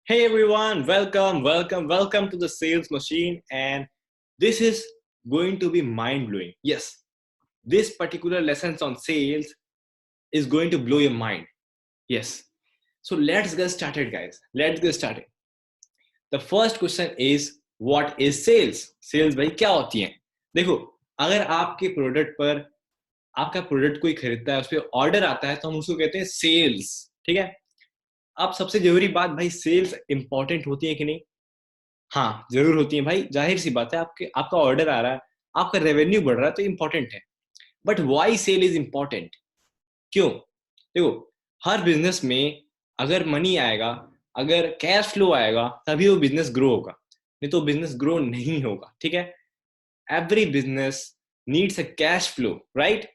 Hey everyone, welcome to the sales machine. And this is going to be mind blowing. Yes, this particular lessons on sales is going to blow your mind. Yes. So let's get started, guys. Let's get started. The first question is what is sales? Sales भाई क्या होती है? देखो, अगर आपके product पर आपका product कोई खरीदता है, उस पर ऑर्डर आता है तो हम उसको कहते हैं सेल्स. ठीक है. अब सबसे जरूरी बात भाई, सेल्स इंपॉर्टेंट होती है कि नहीं? हाँ, जरूर होती है भाई. जाहिर सी बात है, आपका ऑर्डर आ रहा है, आपका रेवेन्यू बढ़ रहा है तो इंपॉर्टेंट है. But why sale is important? क्यों? देखो, हर बिजनेस में अगर मनी आएगा, अगर कैश फ्लो आएगा, तभी वो बिजनेस ग्रो होगा. नहीं तो बिजनेस ग्रो नहीं होगा. ठीक है. Every business needs a cash flow, right?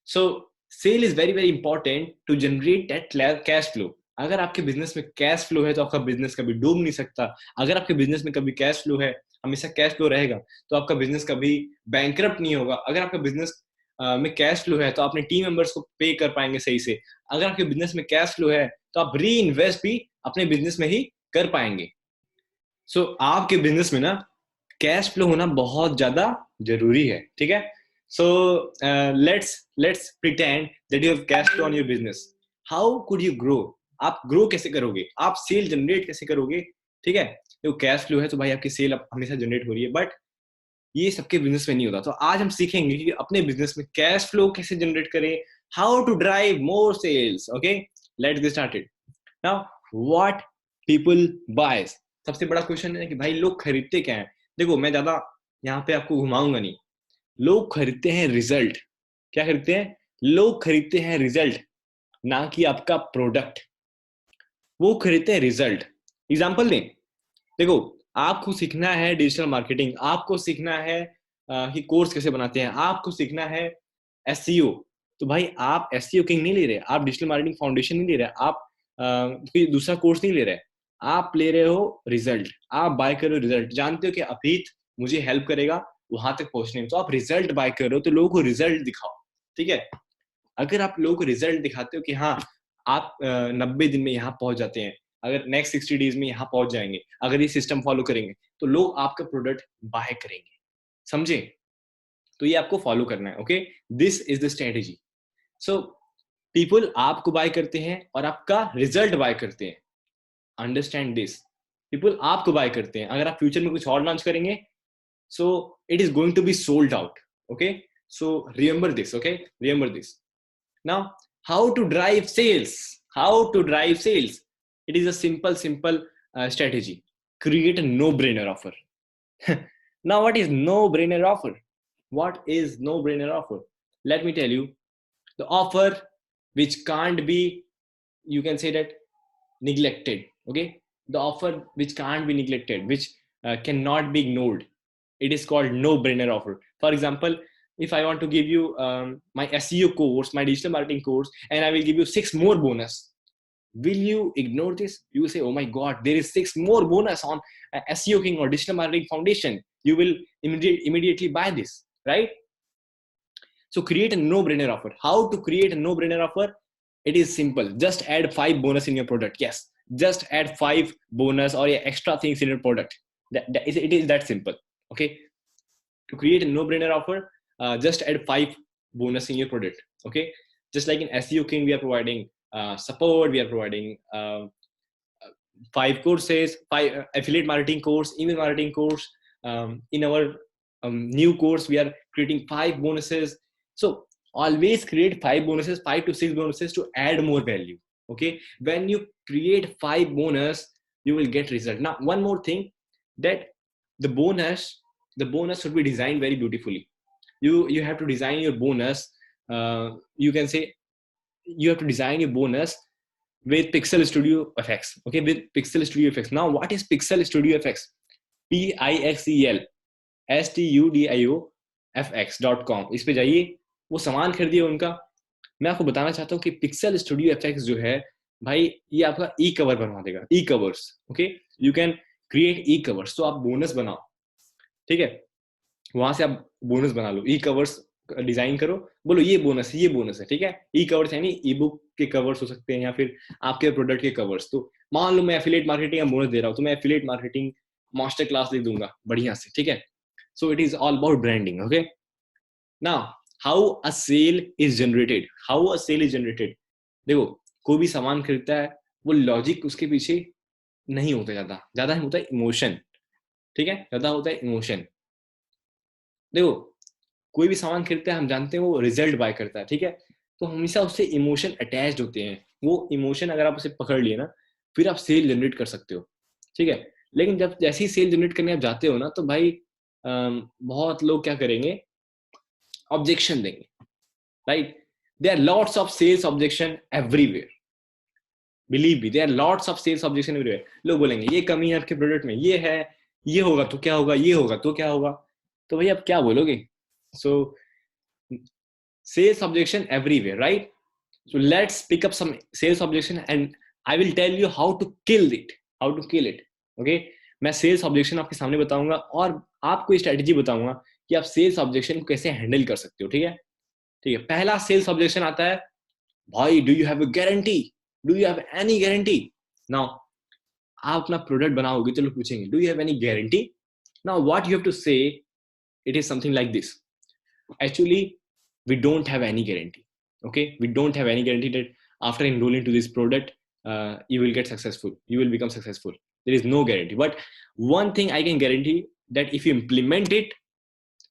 So sale is very very important to generate that cash flow. अगर आपके बिजनेस में कैश फ्लो है तो आपका बिजनेस कभी डूब नहीं सकता. अगर आपके बिजनेस में कभी कैश फ्लो है, हमेशा कैश फ्लो रहेगा, तो आपका बिजनेस कभी बैंकरप्ट नहीं होगा. अगर आपका बिजनेस में कैश फ्लो है तो अपने टीम मेंबर्स को पे कर पाएंगे सही से. अगर आपके बिजनेस में कैश फ्लो है तो आप री इन्वेस्ट भी अपने बिजनेस में ही कर पाएंगे. सो आपके बिजनेस में ना कैश फ्लो होना बहुत ज्यादा जरूरी है. ठीक है. So let's pretend that you have cash flow on your business. How could you grow? आप ग्रो कैसे करोगे? आप सेल जनरेट कैसे करोगे? ठीक है. तो कैश फ्लो है तो भाई आपकी सेल हमेशा जनरेट हो रही है, बट ये सबके बिजनेस में नहीं होता. तो आज हम सीखेंगे कि अपने बिजनेस में कैश फ्लो कैसे जनरेट करें. How to drive more sales. Okay, let's get started. Now what people buys. सबसे बड़ा क्वेश्चन है कि भाई लोग खरीदते क्या है. देखो, मैं ज्यादा यहाँ पे आपको घुमाऊंगा नहीं. लोग खरीदते हैं रिजल्ट. क्या खरीदते हैं? लोग खरीदते हैं रिजल्ट, ना कि आपका प्रोडक्ट. वो खरीदते हैं रिजल्ट. एग्जांपल दें. देखो, आपको सीखना है डिजिटल मार्केटिंग, आपको सीखना है कि कोर्स कैसे बनाते हैं, आपको सीखना है एसईओ. तो भाई आप एसईओ किंग नहीं ले रहे, आप डिजिटल मार्केटिंग फाउंडेशन नहीं ले रहे, आप कोई दूसरा कोर्स नहीं ले रहे. आप ले रहे हो रिजल्ट. आप बाय कर रहे हो रिजल्ट. जानते हो कि अभीत मुझे हेल्प करेगा वहां तक पहुंचने में, तो आप रिजल्ट बाय कर रहे हो, तो लोगों को रिजल्ट दिखाओ. ठीक है. अगर आप लोगों को रिजल्ट दिखाते हो कि हाँ, आप 90 दिन में यहाँ पहुंच जाते हैं, अगर नेक्स्ट 60 डेज में यहाँ पहुंच जाएंगे, अगर ये सिस्टम फॉलो करेंगे, तो लोग आपका प्रोडक्ट बाय करेंगे. समझे? तो ये आपको फॉलो करना है. Okay, this is the strategy. So people आपको बाय करते हैं और आपका रिजल्ट बाय करते हैं. Understand this. पीपल आपको बाय करते हैं. अगर आप फ्यूचर में कुछ और लॉन्च करेंगे, so it is going to be sold out. Okay, so remember this. Okay, remember this. Now, how to drive sales? How to drive sales? It is a simple strategy. Create a no-brainer offer. Now, what is no-brainer offer? What is no-brainer offer? Let me tell you. The offer which can't be, you can say that, neglected. Okay, the offer which can't be neglected, which cannot be ignored. It is called no-brainer offer. For example, if I want to give you my SEO course, my digital marketing course, and I will give you 6 more bonus, will you ignore this? You will say, oh my god, there is 6 more bonus on SEO King or digital marketing foundation. You will immediately buy this, right? So create a no-brainer offer. How to create a no-brainer offer? It is simple. Just add 5 bonus in your product. Yes, just add 5 bonus or extra things in your product. It is that simple. Okay, to create a no-brainer offer, just add 5 bonus in your product. Okay, just like in SEO King, we are providing support, we are providing 5 courses, 5 affiliate marketing course, email marketing course. In our new course, we are creating 5 bonuses. So always create 5 bonuses, 5 to 6 bonuses to add more value. Okay, when you create 5 bonus, you will get result. Now, one more thing, that the bonus should be designed very beautifully. You have to design your bonus. You can say you have to design your bonus with Pixel Studio FX. Okay, with Pixel Studio FX. Now, what is Pixel Studio FX? pixelstudiofx.com. इस पे जाइए, वो सामान खरीदिए उनका. मैं आपको बताना चाहता हूँ कि Pixel Studio FX जो है भाई, ये आपका ई कवर बनवा देगा. E covers. Okay, you can create e covers. तो आप बोनस बनाओ. ठीक है, वहां से आप बोनस बना लो. ई कवर्स डिजाइन करो, बोलो ये बोनस है. ठीक है, ई कवर्स यानी ई बुक के कवर्स हो सकते हैं या फिर आपके प्रोडक्ट के कवर्स. तो मान लो मैं एफिलिएट मार्केटिंग का बोनस दे रहा हूँ, तो मैं एफिलिएट मार्केटिंग मास्टर क्लास दे दूंगा बढ़िया से, ठीक है। So it is all about branding, okay. Now how a sale is generated, how a sale is generated. देखो, कोई भी सामान खरीदता है, वो लॉजिक उसके पीछे नहीं होता, ज्यादा ज्यादा होता है इमोशन, ठीक है, ज्यादा होता है इमोशन। देखो, कोई भी सामान खरीदता है, हम जानते हैं वो रिजल्ट बाय करता है, ठीक है, तो हमेशा उससे इमोशन अटैच्ड होते हैं। वो इमोशन अगर आप उसे पकड़ लिए ना, फिर आप सेल जनरेट कर सकते हो, ठीक है। लेकिन जब जैसे ही सेल जनरेट करने आप जाते हो ना, तो भाई बहुत लोग क्या करेंगे, ऑब्जेक्शन देंगे, right. There are lots of sales objection everywhere, believe me, there are lots of sales objection everywhere. लोग बोलेंगे ये कमी है आपके प्रोडक्ट में, ये है, ये होगा तो क्या होगा, ये होगा तो क्या होगा। तो भाई आप क्या बोलोगे? सो sales objection everywhere, right? So let's pick up some sales objection and I will tell you how to kill it, how to kill it, okay? मैं सेल्स ऑब्जेक्शन आपके सामने बताऊंगा और आपको स्ट्रेटेजी बताऊंगा कि आप सेल्स ऑब्जेक्शन को कैसे हैंडल कर सकते हो, ठीक है। ठीक है, पहला सेल्स ऑब्जेक्शन आता है, भाई do you have a guarantee, do you have any guarantee. Now आप अपना प्रोडक्ट बनाओगे तो लोग पूछेंगे do you have any guarantee. Now what you have to say, it is something like this, actually we don't have any guarantee, okay, we don't have any guarantee that after enrolling to this product you will get successful, you will become successful. There is no guarantee, but one thing I can guarantee, that if you implement it,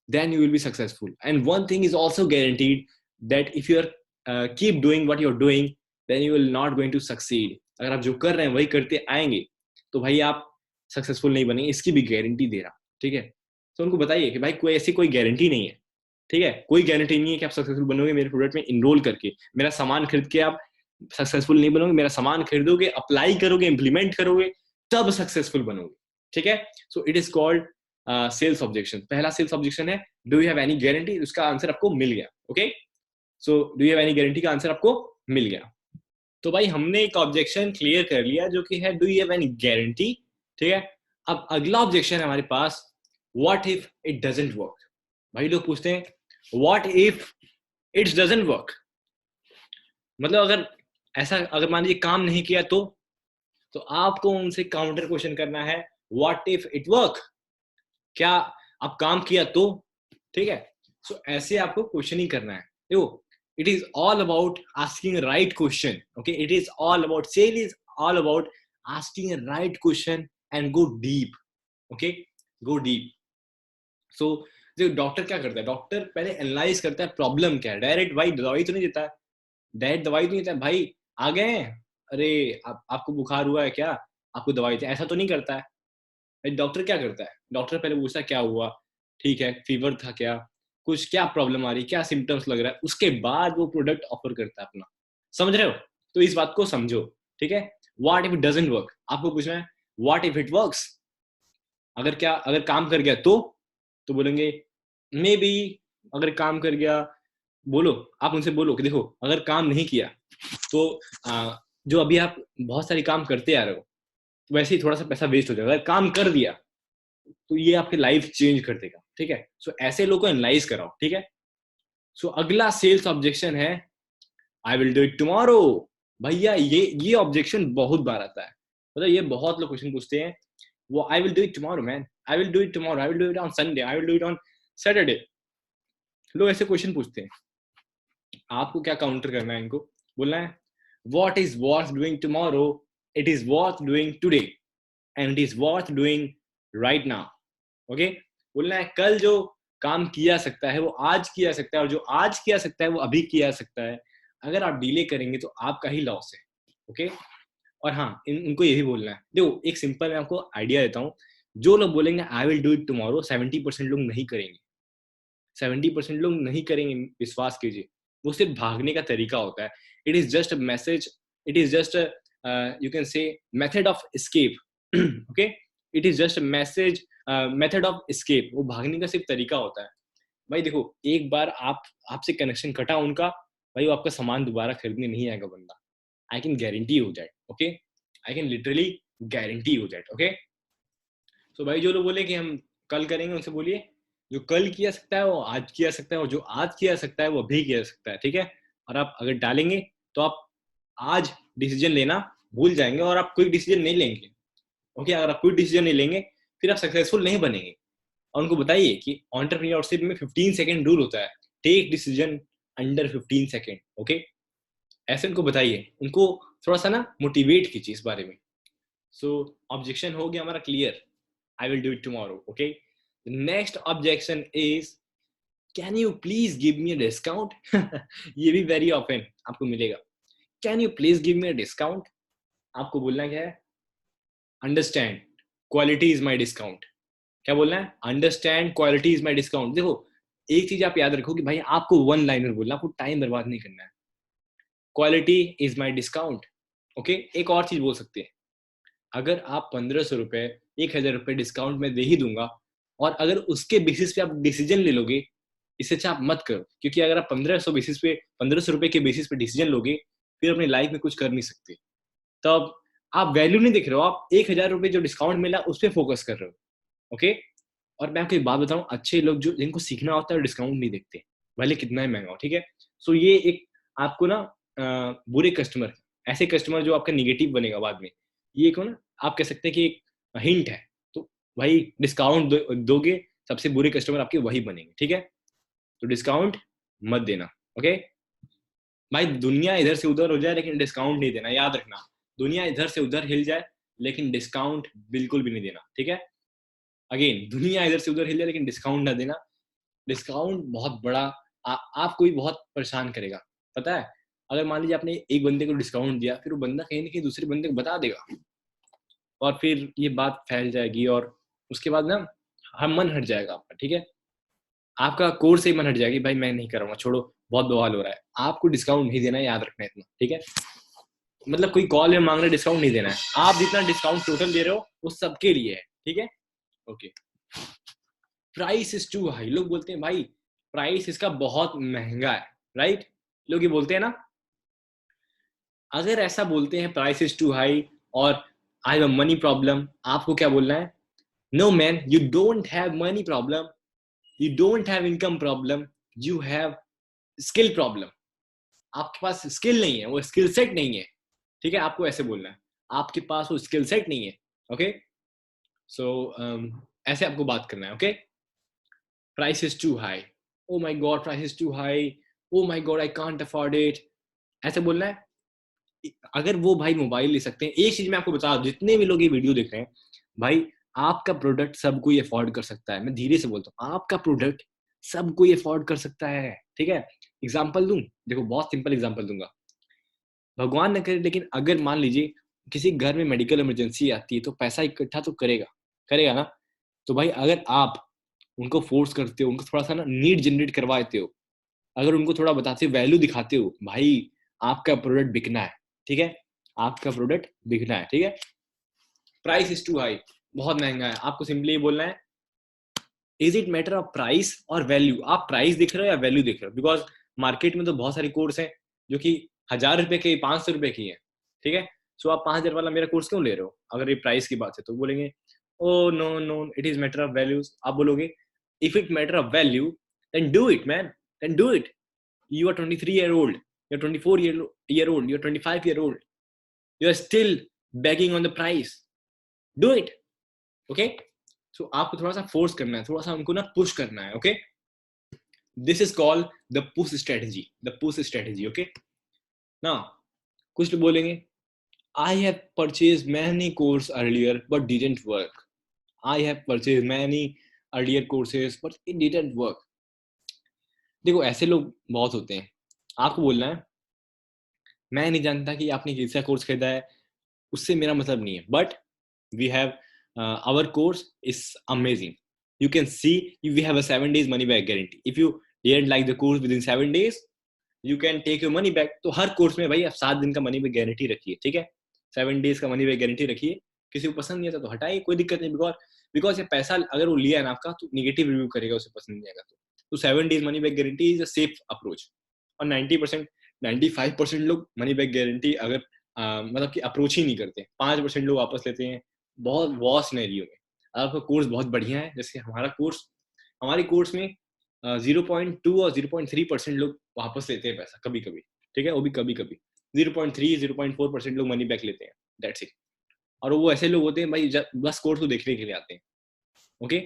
then you will be successful. And one thing is also guaranteed, that if you are keep doing what you're doing, then you will not going to succeed. अगर आप जो कर रहे हैं वही करते आएंगे, तो भाई आप सक्सेसफुल नहीं बनेंगे, इसकी भी गारंटी दे रहा, ठीक है। तो उनको बताइए कि भाई कोई ऐसी कोई गारंटी नहीं है, ठीक है, कोई गारंटी नहीं है कि आप सक्सेसफुल बनोगे मेरे प्रोडक्ट में इनरोल करके, मेरा सामान खरीद के आप सक्सेसफुल नहीं बनोगे, मेरा सामान खरीदोगे, अप्लाई करोगे, इंप्लीमेंट करोगे, तब सक्सेसफुल बनोगे, ठीक है। So it is called sales objection. पहला सेल्स ऑब्जेक्शन है do you have any guarantee, उसका आंसर आपको मिल गया, okay. So do you have any guarantee का आंसर आपको मिल गया। तो भाई हमने एक ऑब्जेक्शन क्लियर कर लिया जो कि है do you have any guarantee, ठीक है। अब अगला ऑब्जेक्शन है हमारे पास, what if it doesn't work. भाई लोग पूछते हैं what if it doesn't work, मतलब अगर ऐसा, अगर मान लीजिए काम नहीं किया तो आपको उनसे काउंटर क्वेश्चन करना है, व्हाट इफ इट वर्क, क्या आप काम किया तो, ठीक है। सो ऐसे आपको क्वेश्चन ही करना है। देखो, it is all about asking right question, okay, it is all about, sale is all about asking right question and go deep, okay, go deep. So जो डॉक्टर क्या करता है, डॉक्टर पहले एनालाइज करता है प्रॉब्लम क्या है, डायरेक्ट भाई दवाई तो नहीं देता है, डायरेक्ट दवाई तो नहीं देता है, भाई आ गए हैं, अरे आपको बुखार हुआ है क्या, आपको दवाई दे, ऐसा तो नहीं करता है। डॉक्टर क्या करता है, डॉक्टर पहले पूछता है क्या हुआ, ठीक है, फीवर था क्या, कुछ क्या प्रॉब्लम आ रही, क्या सिम्टम्स लग रहा है, उसके बाद वो प्रोडक्ट ऑफर करता है अपना, समझ रहे हो। तो इस बात को समझो, ठीक है। What if it doesn't work, आपको पूछना है व्हाट इफ इट वर्क्स, अगर क्या, अगर काम कर गया तो बोलेंगे मे बी, अगर काम कर गया, बोलो, आप उनसे बोलो कि देखो अगर काम नहीं किया तो जो अभी आप बहुत सारे काम करते आ रहे हो वैसे ही थोड़ा सा पैसा वेस्ट हो जाएगा, अगर काम कर दिया तो ये आपकी लाइफ चेंज कर देगा, ठीक है। सो ऐसे लोग को एनालाइज कराओ, ठीक है। सो अगला सेल्स ऑब्जेक्शन है आई विल डू इट टुमारो। भैया ये ऑब्जेक्शन बहुत बार आता है, मतलब ये बहुत लोग क्वेश्चन पूछते हैं, वो आई will do it tomorrow man, I will do it tomorrow, I will do it on Sunday, I will do it on Saturday. लोग ऐसे क्वेश्चन पूछते हैं, आपको क्या काउंटर करना है, इनको बोलना है what is worth doing tomorrow, it is worth doing today and it is worth doing right now, okay. बोलना है कल जो काम किया सकता है वो आज किया सकता है, और जो आज किया सकता है वो अभी किया सकता है, अगर आप डिले करेंगे तो आपका ही लॉस है, ओके। और हाँ, इनको ये भी बोलना है, देखो एक सिंपल मैं आपको आइडिया देता हूँ, जो लोग बोलेंगे आई विल डू इट टुमारो, 70% लोग नहीं करेंगे, 70% लोग नहीं करेंगे, विश्वास कीजिए, वो सिर्फ भागने का तरीका होता है। It is just a message, it is just you can say method of escape, okay, it is just message method of escape, वो भागने का सिर्फ तरीका होता है। भाई देखो, एक बार आपसे कनेक्शन कटा उनका, भाई वो आपका सामान दोबारा खरीदने नहीं आएगा बंदा, आई कैन गारंटी हो जाए, okay, I can literally guarantee हो जाए, ओके। सो भाई जो लोग बोले कि हम कल करेंगे, उनसे बोलिए जो कल किया सकता है वो आज किया सकता है, और जो आज किया सकता है वो अभी किया सकता है, ठीक है। और आप अगर डालेंगे तो आप आज डिसीजन लेना भूल जाएंगे और आप कोई डिसीजन नहीं लेंगे। ओके, अगर आप कोई डिसीजन नहीं लेंगे फिर आप सक्सेसफुल नहीं बनेंगे। और उनको बताइए कि एंटरप्रेन्योरशिप में 15 सेकंड रूल होता है, take decision under 15 second. Okay, ऐसे उनको बताइए, उनको थोड़ा सा ना मोटिवेट कीजिए इस बारे में। सो ऑब्जेक्शन हो गया हमारा clear, I will do it tomorrow. Okay, next objection is can you please give me a discount. ये भी वेरी ऑफन आपको मिलेगा, can you please give me a discount. आपको बोलना क्या है, understand quality is my discount. क्या बोलना है, understand quality is my discount. देखो एक चीज आप याद रखो कि भाई आपको वन लाइनर बोलना, आपको टाइम बर्बाद नहीं करना है। Quality is my discount. Okay, एक और चीज बोल सकते हैं, अगर आप 1500 रुपए 1000 रुपए डिस्काउंट में दे ही दूंगा और अगर उसके बेसिस पे आप डिसीजन ले लोगे, इससे अच्छा आप मत करो। क्योंकि अगर आप 1500 रुपए के बेसिस पे डिसीजन लोगे फिर अपनी लाइफ में कुछ कर नहीं सकते। तब आप वैल्यू नहीं देख रहे हो, आप 1000 रुपए जो डिस्काउंट मिला उस पर फोकस कर रहे हो। ओके, और मैं आपको एक बात बताऊं, अच्छे लोग जो जिनको सीखना होता है डिस्काउंट नहीं देखते, भले कितना ही महंगा हो। ठीक है, सो ये एक आपको ना बुरे कस्टमर, ऐसे कस्टमर जो आपका निगेटिव बनेगा बाद में, ये को ना आप कह सकते हैं कि एक हिंट है। तो भाई डिस्काउंट दोगे, सबसे बुरे कस्टमर आपके वही बनेंगे। ठीक है, तो डिस्काउंट मत देना। ओके भाई, दुनिया इधर से उधर हो जाए लेकिन डिस्काउंट नहीं देना, याद रखना। दुनिया इधर से उधर हिल जाए लेकिन डिस्काउंट बिल्कुल भी नहीं देना। ठीक है, अगेन दुनिया इधर से उधर हिल जाए लेकिन डिस्काउंट ना देना। डिस्काउंट बहुत बड़ा आपको भी बहुत परेशान करेगा। पता है, अगर मान लीजिए आपने एक बंदे को डिस्काउंट दिया, फिर वो बंदा कहीं ना कहीं दूसरे बंदे को बता देगा और फिर ये बात फैल जाएगी और उसके बाद ना हम मन हट जाएगा आपका। ठीक है, आपका कोर्स से ही मन हट जाएगी, भाई मैं नहीं करूंगा, छोड़ो बहुत बवाल हो रहा है। आपको डिस्काउंट नहीं देना है, याद रखना है इतना। ठीक है, मतलब कोई कॉल में मांग रहे डिस्काउंट नहीं देना है, आप जितना डिस्काउंट टोटल दे रहे हो वो सबके लिए है। ठीक है, okay. Price is too high, लोग बोलते हैं भाई प्राइस इसका बहुत महंगा है, राइट? लोग ये बोलते हैं ना। अगर ऐसा बोलते हैं प्राइस इज टू हाई और I have a money problem, आपको क्या बोलना है, no man, you don't have money problem, you don't have income problem, you have skill problem. आपके पास स्किल नहीं है, वो स्किल सेट नहीं है। ठीक है, आपको ऐसे बोलना है, आपके पास वो स्किल सेट नहीं है। ओके, सो ऐसे आपको बात करना है। Okay, price is too high, oh my God price is too high, oh my God I can't afford it, ऐसे बोलना है। अगर वो भाई मोबाइल ले सकते हैं, एक चीज मैं आपको बता दूं, जितने भी लोग ये वीडियो देख रहे हैं, भाई आपका प्रोडक्ट सब कोई अफोर्ड कर सकता है। मैं धीरे से बोलता हूँ, आपका प्रोडक्ट सब कोई अफोर्ड कर सकता है। ठीक है, एग्जाम्पल दूं, देखो बहुत सिंपल एग्जाम्पल दूंगा, भगवान न करे लेकिन अगर मान लीजिए किसी घर में मेडिकल इमरजेंसी आती है तो पैसा इकट्ठा तो करेगा, करेगा ना। तो भाई अगर आप उनको फोर्स करते हो, उनको थोड़ा सा ना नीड जनरेट करवाते हो, अगर उनको थोड़ा बताते हो, वैल्यू दिखाते हो, भाई आपका प्रोडक्ट बिकना है। ठीक है, आपका प्रोडक्ट बिकना है। ठीक है, प्राइस इज टू हाई, बहुत महंगा है, आपको सिंपली बोलना है is it matter of price और वैल्यू। आप प्राइस दिख रहे हो या वैल्यू दिख रहे हो? बिकॉज मार्केट में तो बहुत सारे कोर्स हैं जो कि 1000 रुपए के 500 रुपए की है। ठीक है, सो आप 5000 वाला मेरा कोर्स क्यों ले रहे हो? अगर ये प्राइस की बात है तो बोलेंगे oh no no it is matter of values. आप बोलोगे if it matter of value then do it man, then do it. You are 23-year old, you're 24-year old, you're 25-year old, you're still begging on the price, do it। okay, so आपको थोड़ा सा force करना है, थोड़ा सा उनको ना push करना है। okay, this is called the push strategy, the push strategy। okay, now कुछ लोग बोलेंगे I have purchased many courses earlier but didn't work, I have purchased many earlier courses but it didn't work। देखो ऐसे लोग बहुत होते हैं, आपको बोलना है मैं नहीं जानता कि आपने कैसा कोर्स खरीदा है, उससे मेरा मतलब नहीं है, but we have our course is amazing, you can see we have a 7 days money back guarantee, if you didn't like the course within 7 days you can take your money back. तो हर course में भाई आप 7 दिन का money back guarantee रखिए। ठीक है, 7 days का मनी बैक गारंटी रखिए, किसी को पसंद नहीं आता तो हटाइए, कोई दिक्कत नहीं। बिकॉज बिकॉज ये पैसा अगर वो लिया है ना आपका तो निगेटिव रिव्यू करेगा, उसे पसंद नहीं आएगा। तो 7 days money back guarantee is a safe approach. और 90% 95% लोग मनी बैक गारंटी अगर मतलब कि अप्रोच ही नहीं करते, 5% लोग वापस लेते हैं, बहुत वॉस सिनेरियो में। आपका कोर्स बहुत बढ़िया है, जैसे हमारा कोर्स, हमारे कोर्स में 0.2 और 0.3% लोग वापस लेते हैं पैसा कभी कभी। ठीक है, वो भी कभी कभी 0.3 0.4% लोग मनी बैक लेते हैं। That's it. और वो ऐसे लोग होते हैं भाई बस कोर्स को देखने के लिए आते हैं। Okay,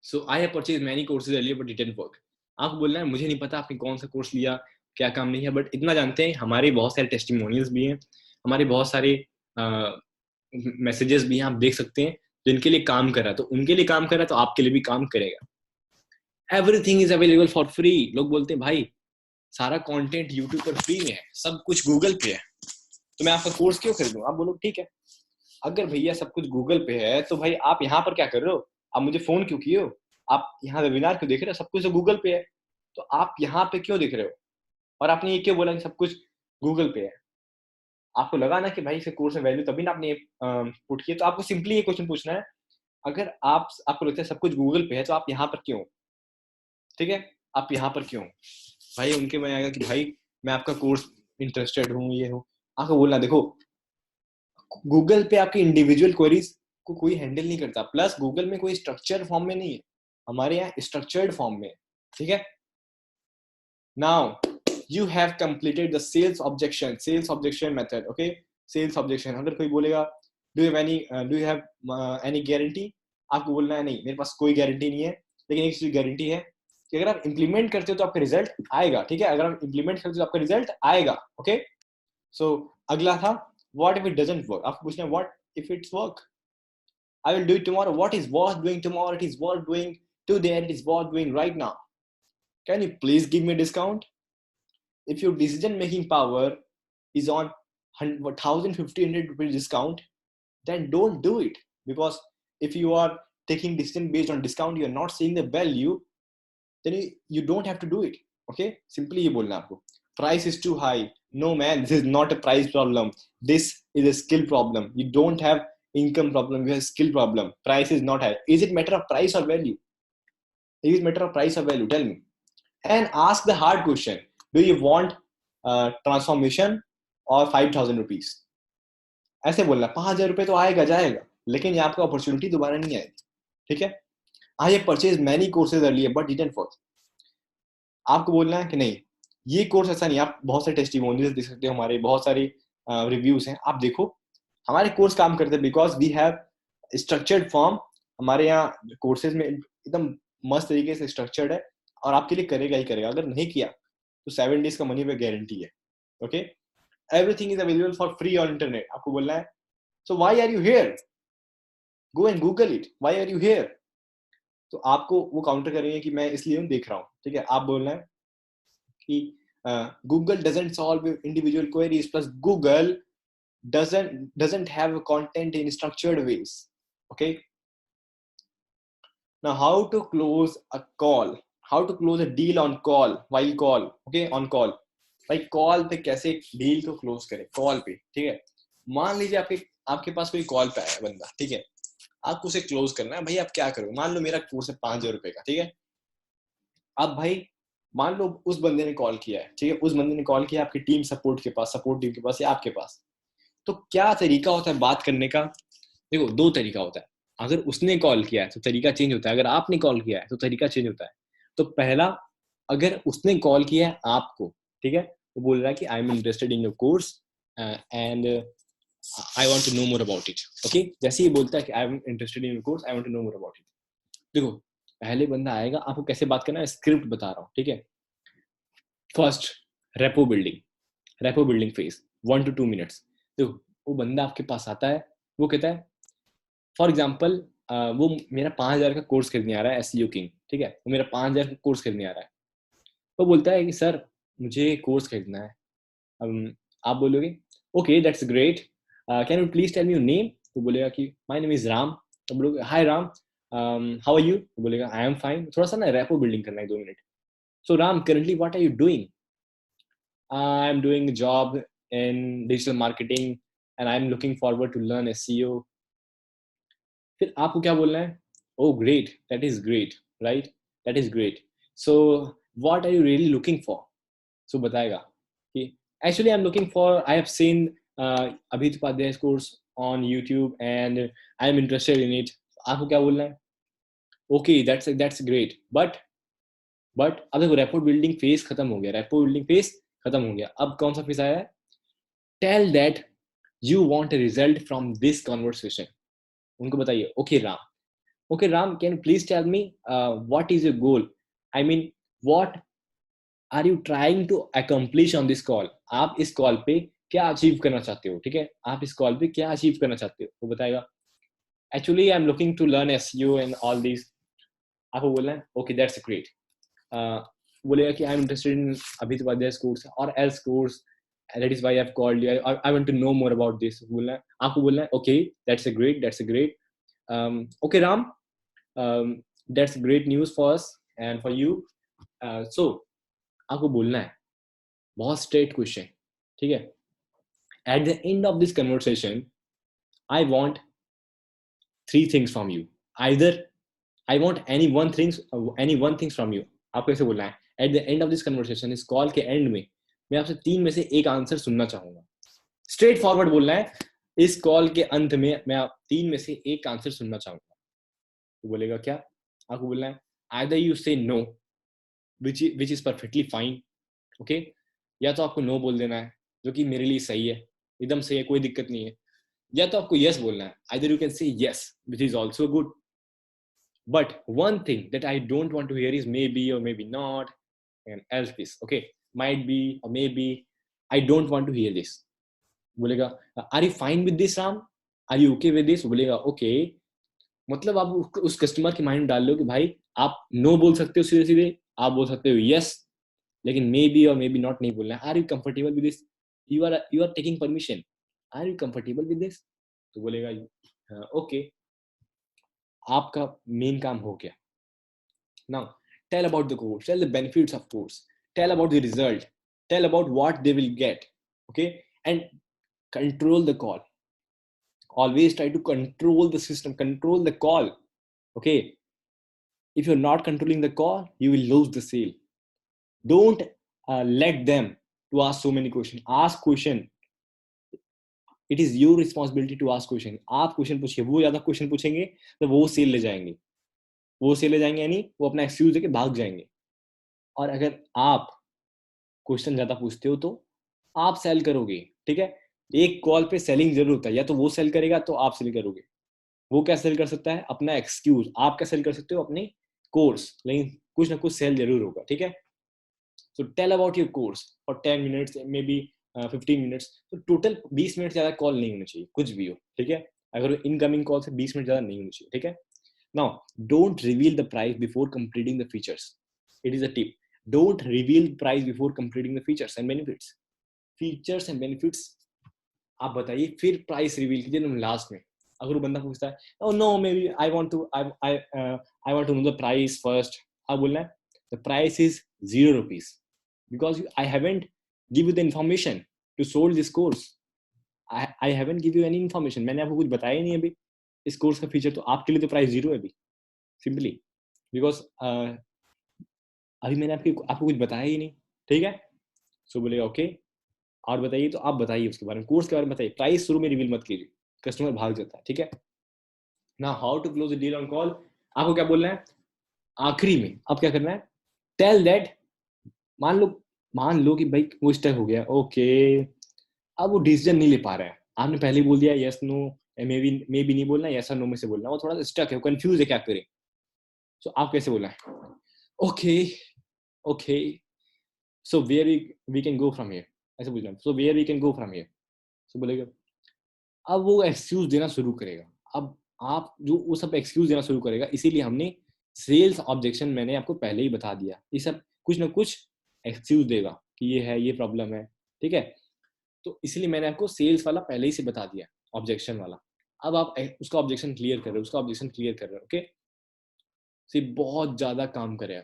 so I have purchase many courses earlier but it didn't work. आपको बोलना है मुझे नहीं पता आपने कौन सा कोर्स लिया, क्या काम नहीं है, बट इतना जानते हैं हमारे बहुत सारे टेस्टिमोनियल्स भी हैं, हमारे बहुत सारे मैसेजेस भी हैं, आप देख सकते हैं जिनके लिए काम कर रहा है, तो उनके लिए काम कर रहा है तो आपके लिए भी काम करेगा। Everything is available for free. लोग बोलते हैं भाई सारा कंटेंट यूट्यूब पर फ्री में है, सब कुछ गूगल पे है, तो मैं आपका कोर्स क्यों खरीदूं? आप बोलो ठीक है, अगर भैया सब कुछ गूगल पे है तो भाई आप यहाँ पर क्या कर रहे हो? आप मुझे फोन क्यों किए हो? आप यहाँ वेबिनार क्यों देख रहे हो? सब कुछ तो गूगल पे है, तो आप यहाँ पे क्यों देख रहे हो? और आपने ये क्यों बोला कि सब कुछ गूगल पे है? आपको लगा ना कि भाई इसे कोर्स में वैल्यू, तभी ना आपने पुट किया। तो आपको सिंपली ये क्वेश्चन पूछना है, अगर आपको लगता है सब कुछ गूगल पे है तो आप यहाँ पर क्यों? ठीक है, आप यहाँ पर क्यों? भाई उनके में आएगा कि भाई मैं आपका कोर्स इंटरेस्टेड हूँ, ये हूँ। आपको बोलना देखो गूगल पे आपकी इंडिविजुअल क्वेरीज को कोई हैंडल नहीं करता, प्लस गूगल में कोई स्ट्रक्चर्ड फॉर्म में नहीं है, हमारे यहाँ स्ट्रक्चर्ड फॉर्म में है। ठीक है, now you have completed the sales objection method. Okay, sales objection, अगर कोई बोलेगा do you have any guarantee, आपको बोलना है नहीं मेरे पास कोई गारंटी नहीं है, लेकिन एक चीज गारंटी है कि अगर आप इंप्लीमेंट करते हो तो आपका रिजल्ट आएगा। ठीक है, अगर आप इंप्लीमेंट करते हो तो आपका रिजल्ट आएगा। ओके, सो अगला था what if it doesn't work। आपको पूछना है what if it's work, I will do it tomorrow। what is worth doing tomorrow? It is worth doing today, and it is worth doing right now। can you please give me a discount? If your decision making power is on 1,000 rupees discount, then don't do it, because if you are taking decision based on discount, you are not seeing the value, then you don't have to do it। okay, simply ये बोलना आपको price is too high। no man, this is not a price problem, this is a skill problem। you don't have income problem, you have skill problem। price is not high। is it matter of price or value? Is it matter of price or value? Tell me। and ask the hard question, do you want transformation or 5,000 rupees? ऐसे बोलना, 5,000 रुपए तो आएगा जाएगा, लेकिन ये आपका opportunity दोबारा नहीं आएगी। ठीक है, आई have purchase many courses earlier but didn't work. आपको बोलना है कि नहीं ये कोर्स ऐसा नहीं, आप बहुत सारे टेस्टिमोनियल्स देख सकते हो, हमारे बहुत सारे रिव्यूज हैं, आप देखो हमारे कोर्स काम करते हैं because we have structured form. हमारे यहाँ कोर्सेज में एकदम मस्त तरीके से स्ट्रक्चर्ड है, और आपके लिए करेगा ही करेगा। अगर नहीं किया तो 7 डेज का मनी बैक गारंटी है। Okay, everything is available for free on internet. आपको बोलना है so why are you here, go and Google it, why are you here. तो आपको वो काउंटर करेंगे कि मैं इसलिए देख रहा हूँ। ठीक है, आप बोलना है कि Google doesn't solve individual queries, plus Google doesn't have content in structured ways। okay, now how to close a call, how to close a deal on call, while call। okay, on call, भाई call पे कैसे deal को close करें call पे। ठीक है, मान लीजिए आपके पास कोई कॉल पे आया बंदा। ठीक है, आपको उसे क्लोज करना है। भाई आप क्या करोगे? मान लो मेरा कोर्स है 5,000 रुपए का। ठीक है, अब भाई मान लो उस बंदे ने कॉल किया है। ठीक है, उस बंदे ने कॉल किया आपकी टीम सपोर्ट के पास, सपोर्ट टीम के पास या आपके पास। तो क्या तरीका होता है बात करने का? देखो दो तरीका होता है। अगर उसने कॉल किया है तो तरीका चेंज होता है, अगर आपने कॉल किया है तो तरीका चेंज होता है। तो पहला, अगर उसने कॉल किया है आपको, ठीक है, वो बोल रहा है कि I am interested in your course and I want to know more about it. Okay, जैसे ही बोलता है कि I am interested in your course, I want to know more about it, देखो पहले बंदा आएगा, आपको कैसे बात करना है स्क्रिप्ट बता रहा हूँ। ठीक है, first rapport building phase 1 to 2 minutes. देखो वो बंदा आपके पास आता है, वो कहता है फॉर एग्जाम्पल वो मेरा 5,000 का कोर्स खरीदने आ रहा है एसईओ किंग। ठीक है, वो मेरा 5,000 का कोर्स खरीदने आ रहा है। वो बोलता है कि सर मुझे कोर्स खरीदना है। आप बोलोगे okay that's great, can you please tell me your name. तो बोलेगा कि माय नेम इज राम। तो बोलोगे hi Ram, how are you. तो बोलेगा आई एम फाइन। थोड़ा सा ना रेपो बिल्डिंग करना है 2 minute. So Ram currently what are you doing? I am doing job in digital marketing and I'm looking forward to learn SEO। फिर आपको क्या बोलना है? Oh great, that is great, right? That is great। So what are you really looking for? So बताएगा कि actually I'm looking for, I have seen Abhit Upadhyay's course on YouTube and I am interested in it। आपको क्या बोलना है? Okay, that's great, but अब देखो rapport building phase खत्म हो गया, रैपो बिल्डिंग फेज खत्म हो गया। अब कौन सा फेज आया है? Tell that you want a result from this conversation. उनको बताइए, okay Ram, can you please tell me what is your goal? I mean, what are you trying to accomplish on this call? आप इस call पे क्या achieve करना चाहते हो? ठीक है, आप इस कॉल पे क्या अचीव करना चाहते हो, वो बताएगा. Actually I'm looking to learn SEO and all these. आपको बोलना है, okay that's great. बोलेगा कि I'm interested in Abhijit Vadya's course or else course, that is why I've called you. I want to know more about this. बोलना है, आपको बोलना है, okay that's a great. Okay Ram, that's great news for us and for you. So आपको बोलना है बहुत straight question, ठीक है. At the end of this conversation, I want three things from you. Either I want any one things from you. आपको ऐसे बोलना है, at the end of this conversation, इस कॉल के एंड में मैं आपसे तीन में से एक आंसर सुनना चाहूंगा. स्ट्रेट फॉरवर्ड बोलना है, इस कॉल के अंत में मैं आप तीन में से एक आंसर सुनना चाहूंगा. तो बोलेगा क्या? आपको बोलना है, either you say no, which is perfectly fine, okay, या तो आपको नो बोल देना है, जो कि मेरे लिए सही है, एकदम सही है, कोई दिक्कत नहीं है, या तो आपको यस बोलना है. either you can say yes, which is also good, but one thing that I don't want to hear is maybe or maybe not and else this. Okay, might be or maybe, I don't want to hear this. बोलेगा, are you fine with this Ram? Are you okay with this? बोलेगा okay. मतलब आप उस customer के mind में डाल लो कि भाई आप नो बोल सकते हो सीधे सीधे, आप बोल सकते हो यस, लेकिन मे बी और मे बी नॉट नहीं बोलना है. Are you comfortable with this? You are taking permission. Are you comfortable with this? तो बोलेगा ओके, आपका मेन काम हो गया. Now tell about the course, tell the benefits of course, tell about the result, tell about what they will get. Okay, and control the call. Always try to control the system, control the call. Okay, if you're not controlling the call, you will lose the sale. Don't let them to ask so many questions. Ask question. It is your responsibility to ask question. आप question पूछिए, वो ज्यादा question पूछेंगे तो वो cell ले जाएंगे, यानी वो अपना एक्सक्यूज देके भाग जाएंगे. और अगर आप क्वेश्चन ज्यादा पूछते हो तो आप सेल करोगे. ठीक है, एक कॉल पे सेलिंग जरूर होता है, या तो वो सेल करेगा तो आप सेल करोगे. वो क्या सेल कर सकता है? अपना एक्सक्यूज. आप क्या सेल कर सकते हो? अपने कोर्स. लेकिन कुछ ना कुछ सेल जरूर होगा. ठीक है, so tell about your course for 10 minutes, maybe 15 minutes. तो टोटल 20 मिनट ज्यादा कॉल नहीं होनी चाहिए, कुछ भी हो. ठीक है, अगर इनकमिंग कॉल से 20 मिनट ज्यादा नहीं होनी चाहिए. ठीक है, now don't reveal the price before completing the features. It is a tip. Don't reveal price before completing the features and benefits. Features and benefits आप बताइए, फिर प्राइस रिवील कीजिए तुम लास्ट में. अगर वो बंदा पूछता है, oh no maybe I want to know the price first, आप बोलना है the price is 0 rupees because I haven't give you the information to sold this course. I haven't give you any information. मैंने आपको कुछ बताया ही नहीं अभी इस कोर्स का फीचर, तो आपके लिए तो प्राइस 0 है अभी, सिंपली बिकॉज अभी मैंने आपको कुछ बताया ही नहीं. ठीक है, सो बोलेगा ओके, और बताइए. तो आप बताइए उसके बारे में, कोर्स के बारे में बताइए. प्राइस शुरू में रिवील मत कीजिए, कस्टमर भाग जाता है. ठीक है, ना how to close the deal on call. आपको क्या बोलना है आखिरी में? आप क्या करना है? टेल दैट, मान लो कि भाई वो स्टक हो गया. ओके, अब वो डिसीजन नहीं ले पा रहा है. आपने पहले बोल दिया यस नो, मे बी नहीं बोलना, यस और नो में से बोलना. वो थोड़ा सा स्टक है, कंफ्यूज है, क्या करे. सो आप कैसे बोलना है? Okay, so where we can go from here. ऐसे बोलना, so where we can go from here. So बोलेगा, अब वो एक्सक्यूज देना शुरू करेगा. अब आप जो वो सब एक्सक्यूज देना शुरू करेगा, इसीलिए हमने सेल्स ऑब्जेक्शन मैंने आपको पहले ही बता दिया. ये सब कुछ ना कुछ एक्सक्यूज देगा कि ये है, ये प्रॉब्लम है. ठीक है, तो इसलिए मैंने आपको सेल्स वाला पहले ही से बता दिया, ऑब्जेक्शन वाला. अब आप उसका ऑब्जेक्शन क्लियर कर रहे हो. ओके, से बहुत ज्यादा काम करेगा.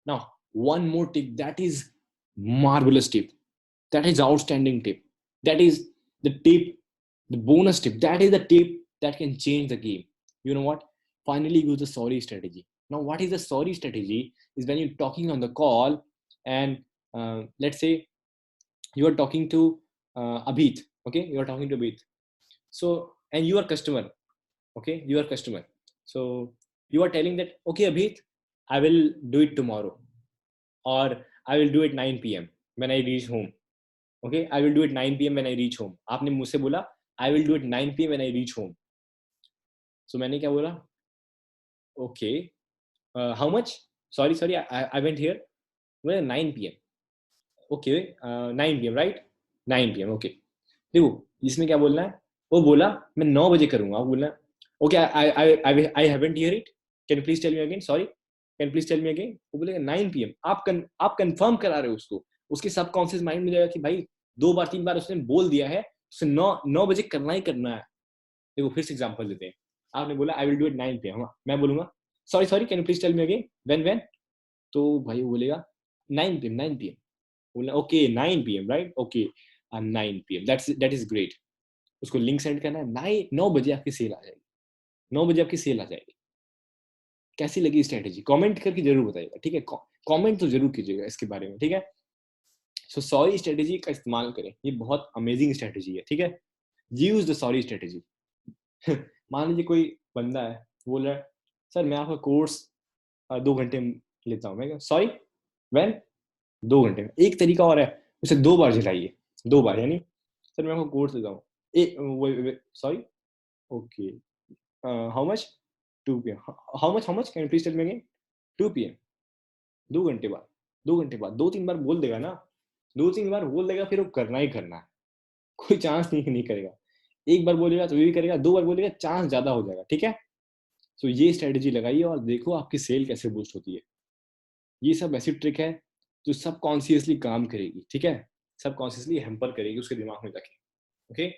Now one more tip, that is marvellous tip, that is outstanding tip, that is the tip, the bonus tip. That is the tip that can change the game. You know what? Finally use the sorry strategy. Now what is the sorry strategy? Is when you're talking on the call and let's say you are talking to Abhit. Okay, you are talking to Abhit, so and you are customer. Okay, you are customer, so you are telling that okay Abhit, I will do it tomorrow, or I will do it 9 p.m. when I reach home. Okay, I will do it 9 PM when I reach home. आपने मुझसे बोला I will do it 9 PM when I reach home. So मैंने क्या बोला? Okay, how much? Sorry sorry, I went here. बोले 9 PM. Okay, 9 PM right? 9 PM okay. देखो इसमें क्या बोलना है, वो बोला मैं 9 बजे करूंगा. आप बोलना okay, I haven't hear it, can please tell me again, sorry can please tell me again. वो बोलेगा 9 PM. आप कंफर्म करा रहे हो उसको. उसके सबकॉन्शियस माइंड में जाएगा कि भाई 2 बार 3 बार उसने बोल दिया है, उसे 9 बजे करना ही करना है. देखो फिर से एग्जांपल देते हैं. आपने बोला I will do it 9 PM. मैं बोलूंगा sorry sorry can please tell me again when. तो भाई वो बोलेगा 9 PM 9 PM. बोला okay 9 PM right, okay 9 PM, that is great. उसको लिंक सेंड करना है. 9 बजे आपकी सेल आ जाएगी. 9 बजे आपकी सेल आ जाएगी. कैसी लगी स्ट्रेटेजी? कमेंट करके जरूर बताइएगा, ठीक है? कमेंट तो जरूर कीजिएगा इसके बारे में, ठीक है? सो सॉरी स्ट्रेटेजी का इस्तेमाल करें, ये बहुत अमेजिंग स्ट्रेटेजी है, ठीक है? Use the sorry strategy. मान लीजिए कोई बंदा है, बोल रहा है सर मैं आपका कोर्स 2 घंटे में लेता हूँ. मैं सॉरी व्हेन? 2 घंटे में. एक तरीका और है, उसे 2 बार झिलाइए. 2 बार यानी सर मैं आपको कोर्स लेता हूँ. Sorry okay, how much? 2 PM. How much can you please tell me again? 2 PM. 2 घंटे बाद. 2 घंटे बाद 2-3 बार बोल देगा ना, 2-3 बार बोल देगा, फिर वो करना ही करना है. कोई चांस नहीं करेगा. एक बार बोलेगा तो भी करेगा, 2 बार बोलेगा चांस ज्यादा हो जाएगा, ठीक है? तो ये स्ट्रेटेजी लगाइए और देखो आपकी सेल कैसे बूस्ट होती है. ये सब ऐसी ट्रिक है जो सब कॉन्शियसली काम करेगी, ठीक है? सब कॉन्शियसली हेम्पर करेगी उसके दिमाग में जाके. Okay,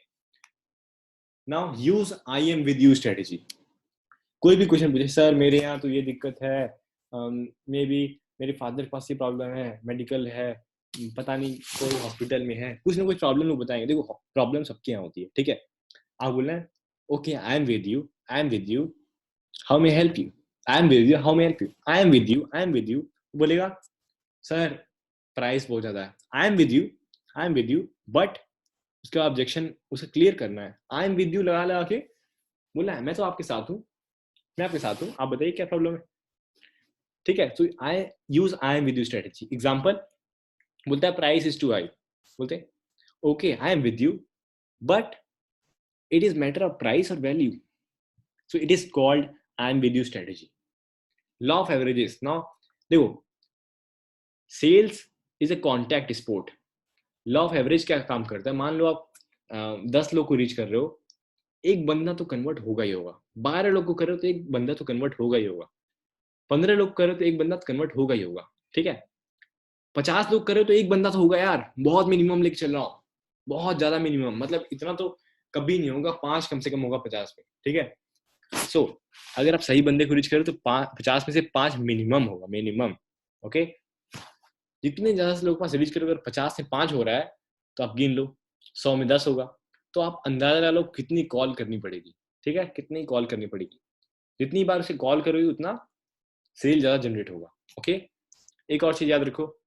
now use I am with you strategy. कोई भी क्वेश्चन पूछे, सर मेरे यहाँ तो ये दिक्कत है, मे बी मेरे फादर के पास ये प्रॉब्लम है, मेडिकल है, पता नहीं कोई हॉस्पिटल में है, कुछ ना कुछ प्रॉब्लम वो बताएंगे. देखो प्रॉब्लम सबके यहाँ होती है, ठीक है? आप बोलना है okay I am with you, I am with you, how may help you, I am with you, how may help you, I am with you, I am with you. बोलेगा सर प्राइस बहुत ज्यादा है. आई am with you, I am with you, but उसका objection उसे clear करना है. आई am with you लगा लगा के बोलना है मैं तो आपके साथ हूँ, मैं आपके साथ हूँ, आप बताइए क्या प्रॉब्लम है, ठीक है? So I use I am with you strategy. Example बोलता है प्राइस इज टू हाई. बोलते okay I am with you but it is matter of price और value. So it is called I am with you strategy. Law of averages. Now देखो sales is a contact sport. Law of average क्या काम करता है? मान लो आप 10 लोग को रीच कर रहे हो, एक बंदा तो कन्वर्ट होगा ही होगा. 12 लोग को कर रहे हो तो एक बंदा तो कन्वर्ट होगा ही होगा. 15 लोग कर रहे हो तो एक बंदा तो कन्वर्ट होगा ही होगा, ठीक है? 50 लोग कर रहे हो तो एक बंदा तो होगा यार. बहुत मिनिमम लेके चल रहा हूँ, बहुत ज्यादा मिनिमम, मतलब इतना तो कभी नहीं होगा. 5 कम से कम होगा 50 में, ठीक है? सो अगर आप सही बंदे को रीच करो तो 50 में से 5 मिनिमम होगा, मिनिमम. ओके, जितने ज्यादा से लोग पास रीच करो, अगर 50 में 5 हो रहा है तो आप गिन लो 100 में 10 होगा. तो आप अंदाजा लगा लो कितनी कॉल करनी पड़ेगी, ठीक है? कितनी कॉल करनी पड़ेगी. जितनी बार उसे कॉल करोगे उतना सेल ज्यादा जनरेट होगा. ओके, एक और चीज याद रखो,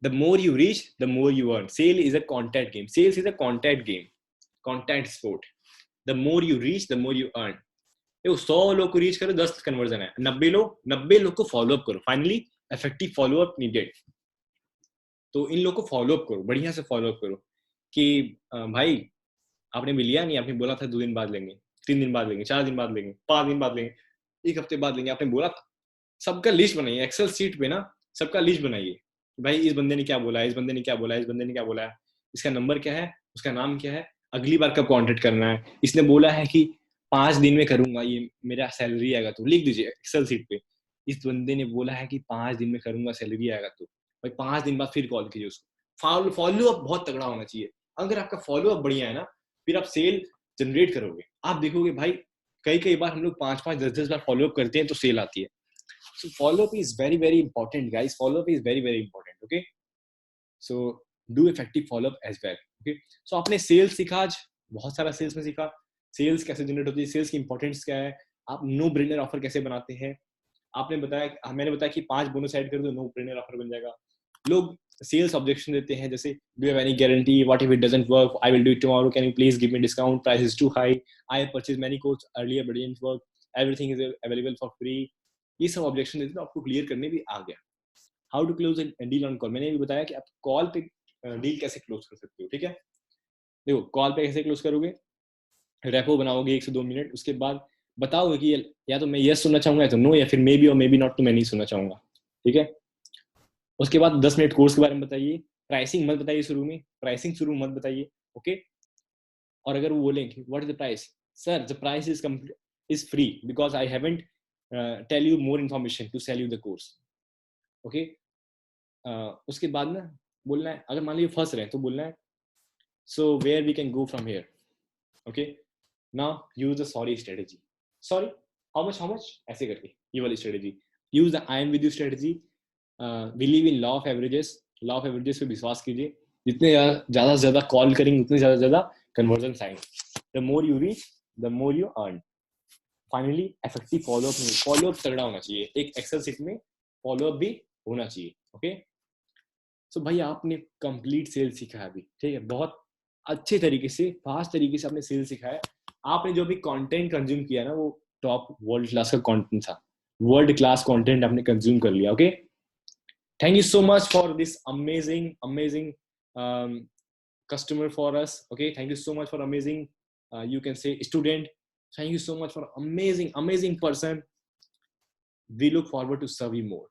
the more you reach the more you earn. Sale is a contact game. Sales is a contact game, contact sport. The more you reach the more you earn. देखो 100 लोग को रीच करो 10 कन्वर्जन है, 90 लोग को फॉलो अप करो. Finally effective follow up needed. तो इन लोग को फॉलो अप करो, बढ़िया से फॉलो अप करो कि भाई आपने भी लिया नहीं, आपने बोला था 2 दिन बाद लेंगे, 3 दिन बाद लेंगे, 4 दिन बाद लेंगे, 5 दिन बाद लेंगे, 1 हफ्ते बाद लेंगे, आपने बोला था. सबका लिस्ट बनाइए एक्सेल सीट पे ना, सबका लिस्ट बनाइए. भाई इस बंदे ने क्या बोला है, इस बंदे ने क्या बोला है, इस बंदे ने क्या बोला है, इसका नंबर क्या है, उसका नाम क्या है, अगली बार कब कॉन्टेक्ट करना है. इसने बोला है कि 5 दिन में करूंगा, ये मेरा सैलरी आएगा तो लिख दीजिए एक्सेल सीट पे. इस बंदे ने बोला है कि 5 दिन में करूंगा, सैलरी आएगा तो भाई 5 दिन बाद फिर कॉल कीजिए उसको. फॉलो अप बहुत तगड़ा होना चाहिए. अगर आपका फॉलो अप बढ़िया है ना, फिर आप सेल जनरेट करोगे. आप देखोगे भाई कई कई बार हम लोग 5-5 10-10 बार फॉलो अप करते हैं तो सेल आती है. So follow up is very very important guys. Follow up is very very important. Okay, so do effective follow up as well. Okay, so आपने सेल्स सीखा आज, बहुत सारा सेल्स में सीखा. सेल्स कैसे जनरेट होती है, सेल्स की इंपॉर्टेंस क्या है, आप नो ब्रेनर ऑफर कैसे बनाते हैं. आपने बताया, मैंने बताया कि 5 बोनस ऐड कर दो नो ब्रेनर ऑफर बन जाएगा. लोग सेल्स ऑब्जेक्शन देते हैं जैसे do you have any guarantee, what if it doesn't work, I will do it tomorrow, can you please give me discount, price is too high, I have purchase many course earlier but didn't work, everything is available for free. ये सब objection देते हैं, आपको clear करने भी आ गया. How to close a deal on call, मैंने भी बताया कि आप कॉल पे डील कैसे क्लोज कर सकते हो, ठीक है। देखो कॉल पे कैसे क्लोज करोगे, रेपो बनाओगे 1 से 2 मिनट, उसके बाद बताओगे कि या तो मैं यस सुनना चाहूंगा या तो नो, या फिर मे बी और मे बी नॉट, तो मैं नहीं सुनना चाहूंगा, ठीक है। उसके बाद 10 मिनट कोर्स के बारे में बताइए, प्राइसिंग मत बताइए शुरू में, प्राइसिंग शुरू मत बताइए, ओके। और अगर वो बोलें कि what is the price, sir the price is free because I haven't tell you more information to sell you the course, okay. उसके बाद ना बोलना है, अगर मान लीजिए फंस रहे हैं तो बोलना है so where we can go from here, okay. Now use the sorry strategy, sorry how much ऐसे करके, ये वाली strategy. Use the I am with you strategy, believe in law of averages, law of averages पे विश्वास कीजिए, जितने ज़्यादा से ज़्यादा कॉल करेंगे उतने ज़्यादा से ज़्यादा कन्वर्जन आएंगे, the more you reach the more you earn. Finally effective follow up, follow up तगड़ा होना चाहिए, एक एक्सेल सीट में फॉलोअप भी होना चाहिए, ओके। सो भाई आपने कंप्लीट सेल सीखा है अभी, ठीक है, बहुत अच्छे तरीके से, फास्ट तरीके से आपने सेल सीखा है। आपने जो भी कंटेंट कंज्यूम किया ना वो टॉप वर्ल्ड क्लास का कंटेंट था, वर्ल्ड क्लास कंटेंट आपने कंज्यूम कर लिया, okay. Thank you so much for this amazing customer for us, okay. Thank you so much for amazing you can say student. Thank you so much for amazing person. We look forward to serve you more.